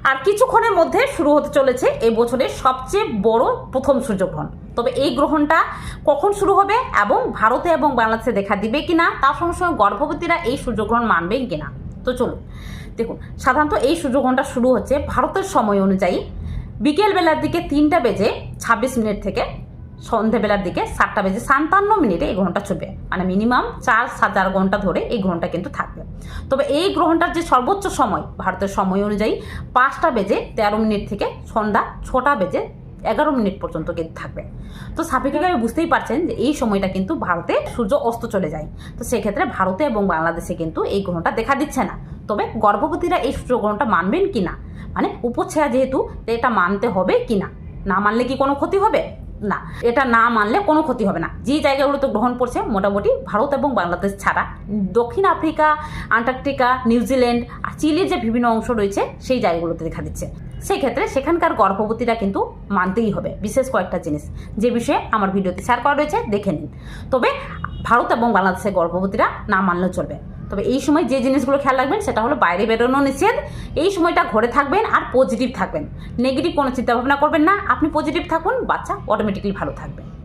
আর কিছুক্ষণের মধ্যে শুরু হতে চলেছে এই বছরের সবচেয়ে বড় প্রথম সূর্যগ্রহণ। তবে এই গ্রহণটা কখন শুরু হবে এবং ভারতে এবং বাংলাদেশে দেখা দিবে কিনা, তার সঙ্গে সঙ্গে গর্ভবতীরা এই সূর্যগ্রহণ মানবেন কিনা। তো চলুন দেখুন, সাধারণত এই সূর্যগ্রহণটা শুরু হচ্ছে ভারতের সময় অনুযায়ী বিকেলবেলার দিকে 3:26 থেকে সন্ধেবেলার দিকে 7:57 এই গ্রহণটা চলবে। মানে মিনিমাম 4 ঘন্টা ধরে এই গ্রহণটা কিন্তু থাকবে। তবে এই গ্রহণটার যে সর্বোচ্চ সময় ভারতের সময় অনুযায়ী 5:13 থেকে সন্ধ্যা 6:11 পর্যন্ত কিন্তু থাকবে। তো স্বাভাবিকভাবে বুঝতেই পারছেন যে এই সময়টা কিন্তু ভারতে সূর্য অস্ত চলে যায়। তো সেক্ষেত্রে ভারতে এবং বাংলাদেশে কিন্তু এই গ্রহণটা দেখা দিচ্ছে না। তবে গর্ভবতীরা এই সূর্যগ্রহণটা মানবেন কিনা, মানে উপচ্ছায়া যেহেতু এটা মানতে হবে কিনা, না মানলে কি কোনো ক্ষতি হবে? না, এটা না মানলে কোনো ক্ষতি হবে না। যে জায়গাগুলোতে গ্রহণ করছে মোটামুটি ভারত এবং বাংলাদেশ ছাড়া দক্ষিণ আফ্রিকা, আন্টার্কটিকা, নিউজিল্যান্ড আর চিলির যে বিভিন্ন অংশ রয়েছে সেই জায়গাগুলোতে দেখা দিচ্ছে। সেই ক্ষেত্রে সেখানকার গর্ভবতীরা কিন্তু মানতেই হবে বিশেষ কয়েকটা জিনিস, যে বিষয়ে আমার ভিডিওতে শেয়ার করা রয়েছে, দেখে নিন। তবে ভারত এবং বাংলাদেশের গর্ভবতীরা না মানলেও চলবে। তবে এই সময় যে জিনিসগুলো খেয়াল রাখবেন সেটা হলো বাইরে বেরোনো নিষেধ। এই সময়টা ঘরে থাকবেন আর পজিটিভ থাকবেন, নেগেটিভ কোনো চিন্তাভাবনা করবেন না। আপনি পজিটিভ থাকুন, বাচ্চা অটোমেটিক্যালি ভালো থাকবে।